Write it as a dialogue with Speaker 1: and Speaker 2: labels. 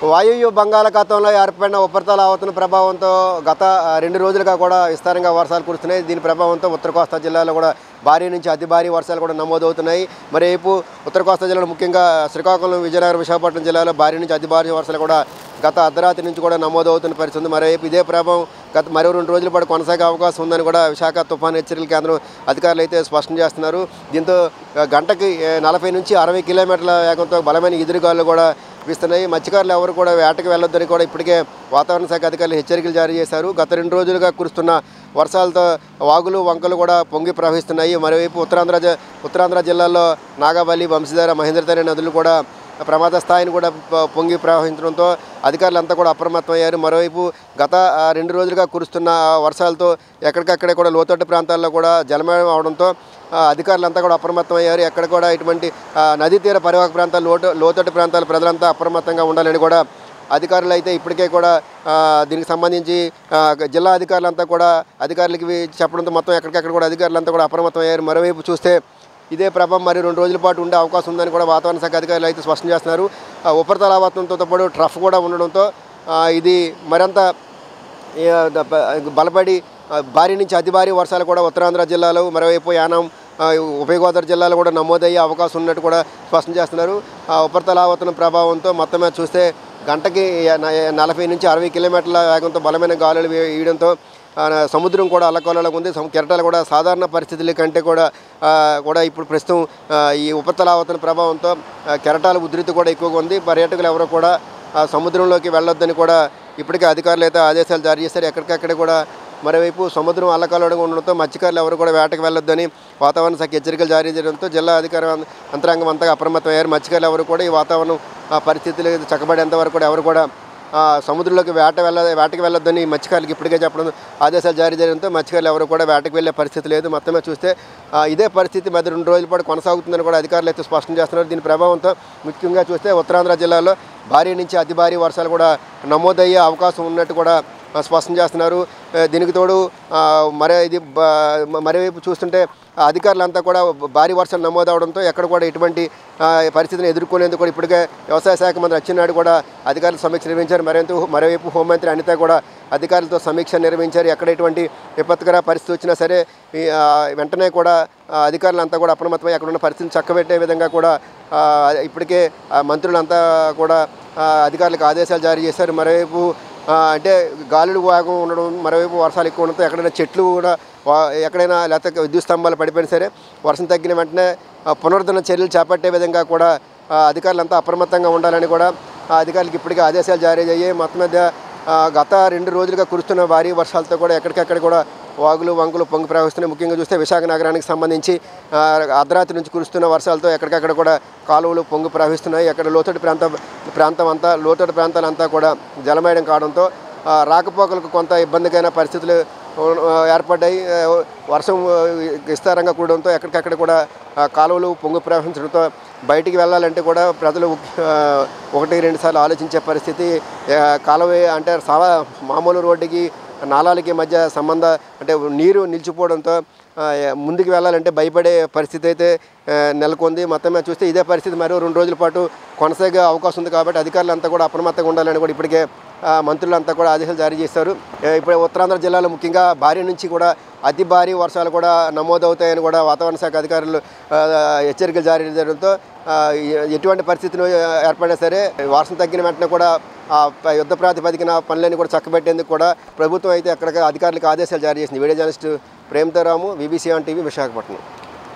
Speaker 1: వాయువ్య బంగాళాఖాతంలో ఏర్పడిన ఉపరితల ఆవర్తన ప్రభావంతో గత 2 రోజులుగా కూడా విస్తారంగా వర్షాలు కురుస్తున్నాయి. దీని ప్రభావంతో ఉత్తర కోస్తా జిల్లాలో కూడా భారీ నుంచి అతి భారీ వర్షాలు కూడా నమోదవుతున్నాయి. మరోవైపు ఉత్తర కోస్తా జిల్లాలో ముఖ్యంగా శ్రీకాకుళం, విజయనగరం, విశాఖపట్నం జిల్లాలో భారీ నుంచి అతి భారీ వర్షాలు కూడా గత అర్ధరాత్రి నుంచి కూడా నమోదవుతున్న పరిస్థితి ఉంది. మరోవైపు ఇదే ప్రభావం మరో 2 రోజుల పాటు కొనసాగే అవకాశం ఉందని కూడా విశాఖ తుఫాను హెచ్చరికల కేంద్రం అధికారులు అయితే స్పష్టం చేస్తున్నారు. దీంతో గంటకి 40 నుంచి 60 కిలోమీటర్ల వేగంతో బలమైన ఎదురుగాలు కూడా వీస్తున్నాయి. మత్స్యకారులు ఎవరు కూడా వేటకు వెళ్ళొద్దని కూడా ఇప్పటికే వాతావరణ శాఖ అధికారులు హెచ్చరికలు జారీ చేశారు. గత 2 రోజులుగా కురుస్తున్న వర్షాలతో వాగులు, వంకలు కూడా పొంగి ప్రవహిస్తున్నాయి. మరోవైపు ఉత్తరాంధ్ర జిల్లాల్లో నాగావళి, వంశధార, మహేంద్రధార నదులు కూడా ప్రమాద స్థాయిని కూడా పొంగి ప్రవహించడంతో అధికారులంతా కూడా అప్రమత్తమయ్యారు. మరోవైపు గత 2 రోజులుగా కురుస్తున్న వర్షాలతో ఎక్కడికక్కడే కూడా లోతట్టు ప్రాంతాల్లో కూడా జలమయం అవడంతో అధికారులంతా కూడా అప్రమత్తమయ్యారు. ఎక్కడ కూడా ఇటువంటి నదీ తీర పరివాహక ప్రాంతాలు, లోతట్టు ప్రాంతాల ప్రజలంతా అప్రమత్తంగా ఉండాలని కూడా అధికారులు అయితే ఇప్పటికే కూడా దీనికి సంబంధించి జిల్లా అధికారులంతా కూడా అధికారులకి చెప్పడంతో మొత్తం ఎక్కడికక్కడ కూడా అధికారులంతా కూడా అప్రమత్తమయ్యారు. మరోవైపు చూస్తే ఇదే ప్రభావం మరి 2 రోజుల పాటు ఉండే అవకాశం ఉందని కూడా వాతావరణ శాఖ అధికారులు అయితే స్పష్టం చేస్తున్నారు. ఉపరితల ఆవర్తనంతో పాటు ట్రఫ్ కూడా ఉండడంతో ఇది మరింత బలపడి భారీ నుంచి అతి భారీ వర్షాలు కూడా ఉత్తరాంధ్ర జిల్లాలో, మరోవైపు యానం, ఉభయ గోదావరి జిల్లాలో కూడా నమోదయ్యే అవకాశం ఉన్నట్టు కూడా స్పష్టం చేస్తున్నారు. ఉపరితల ఆవర్తనం ప్రభావంతో మొత్తం మీద చూస్తే గంటకి 40 నుంచి 60 కిలోమీటర్ల వేగంతో బలమైన గాలులు వీయడంతో సముద్రం కూడా అల్లకల్లోలంగా ఉంది. కెరటాలు కూడా సాధారణ పరిస్థితుల కంటే కూడా ఇప్పుడు ప్రస్తుతం ఈ ఉపరితల ఆవర్తన ప్రభావంతో కెరటాల ఉధృతి కూడా ఎక్కువగా ఉంది. పర్యాటకులు ఎవరో కూడా సముద్రంలోకి వెళ్ళొద్దని కూడా ఇప్పటికే అధికారులు అయితే ఆదేశాలు జారీ చేశారు. ఎక్కడికక్కడ కూడా మరోవైపు సముద్రం అల్లకల్లోలంగా ఉండడంతో మత్స్యకారులు ఎవరు కూడా వేటకు వెళ్ళొద్దని వాతావరణ శాఖ హెచ్చరికలు జారీ చేయడంతో జిల్లా అధికార యంత్రాంగం అంతగా అప్రమత్తమయ్యారు. మత్స్యకారులు ఎవరు కూడా ఈ వాతావరణం పరిస్థితులు చక్కబడేంత వరకు కూడా ఎవరు కూడా సముద్రంలోకి వేటకి వెళ్ళొద్దని మత్స్యకారులకు ఇప్పటికే చెప్పడం ఆదేశాలు జారీ చేయడంతో మత్స్యకారులు ఎవరు కూడా వేటకు వెళ్ళే పరిస్థితి లేదు. మొత్తమే చూస్తే ఇదే పరిస్థితి మధ్య 2 రోజుల పాటు కొనసాగుతుందని కూడా అధికారులు అయితే స్పష్టం చేస్తున్నారు. దీని ప్రభావంతో ముఖ్యంగా చూస్తే ఉత్తరాంధ్ర జిల్లాలో భారీ నుంచి అతి భారీ వర్షాలు కూడా నమోదయ్యే అవకాశం ఉన్నట్టు కూడా స్పష్టం చేస్తున్నారు. దీనికి తోడు మరోవైపు చూస్తుంటే అధికారులంతా కూడా భారీ వర్షాలు నమోదవడంతో ఎక్కడ కూడా ఎటువంటి పరిస్థితిని ఎదుర్కొనేందుకు కూడా ఇప్పటికే వ్యవసాయ శాఖ మంత్రి అచ్చెన్నాయుడు కూడా అధికారులు సమీక్ష నిర్వహించారు. మరోవైపు హోంమంత్రి అనిత కూడా అధికారులతో సమీక్ష నిర్వహించారు. ఎక్కడ ఎటువంటి విపత్కర పరిస్థితి వచ్చినా సరే వెంటనే కూడా అధికారులంతా కూడా అప్రమత్తమై అక్కడ ఉన్న పరిస్థితిని చక్కబెట్టే విధంగా కూడా ఇప్పటికే మంత్రులంతా కూడా అధికారులకు ఆదేశాలు జారీ చేశారు. మరోవైపు అంటే గాలులు వేగం ఉండడం, మరోవైపు వర్షాలు ఎక్కువ ఉండడంతో ఎక్కడైనా చెట్లు కూడా ఎక్కడైనా లేకపోతే విద్యుత్ స్తంభాలు పడిపోయినా సరే వర్షం తగ్గిన వెంటనే పునరుద్ధరణ చర్యలు చేపట్టే విధంగా కూడా అధికారులంతా అప్రమత్తంగా ఉండాలని కూడా అధికారులకు ఇప్పటికే ఆదేశాలు జారీ అయ్యాయి. మొత్తం మీద గత 2 రోజులుగా కురుస్తున్న భారీ వర్షాలతో కూడా ఎక్కడికక్కడ కూడా వాగులు, వంకులు పొంగి ప్రవహిస్తున్నాయి. ముఖ్యంగా చూస్తే విశాఖ నగరానికి సంబంధించి అర్ధరాత్రి నుంచి కురుస్తున్న వర్షాలతో ఎక్కడికక్కడ కూడా కాలువలు పొంగి ప్రవహిస్తున్నాయి. ఎక్కడ లోతట్టు ప్రాంతాలంతా కూడా జలమయం కావడంతో రాకపోకలకు కొంత ఇబ్బందికైన పరిస్థితులు ఏర్పడ్డాయి. వర్షం విస్తారంగా కూడడంతో ఎక్కడికక్కడ కూడా కాలువలు పొంగి ప్రవహించడంతో బయటికి వెళ్ళాలంటే కూడా ప్రజలు 1-2 సార్లు ఆలోచించే పరిస్థితి. కాలువ అంటే చాలా మామూలు రోడ్డుకి నాలాలకి మధ్య అంటే నీరు నిలిచిపోవడంతో ముందుకు వెళ్ళాలంటే భయపడే పరిస్థితి అయితే నెలకొంది. మొత్తమే చూస్తే ఇదే పరిస్థితి మరో 2 రోజుల పాటు కొనసాగే అవకాశం ఉంది. కాబట్టి అధికారులంతా కూడా అప్రమత్తంగా ఉండాలని కూడా ఇప్పటికే మంత్రులంతా కూడా ఆదేశాలు జారీ చేశారు. ఇప్పుడు ఉత్తరాంధ్ర జిల్లాలో ముఖ్యంగా భారీ నుంచి కూడా అతి భారీ వర్షాలు కూడా నమోదవుతాయని కూడా వాతావరణ శాఖ అధికారులు హెచ్చరికలు జారీ చేయడంతో ఎటువంటి పరిస్థితులు ఏర్పడినా సరే వర్షం తగ్గిన వెంటనే కూడా యుద్ధ ప్రాతిపదికన పనులన్నీ కూడా చక్కబెట్టేందుకు కూడా ప్రభుత్వం అయితే అధికారులకు ఆదేశాలు జారీ చేసింది. వీడియో జర్నలిస్ట్ ప్రేమ్తో Ramu, BBC on TV, Visakhapatnam.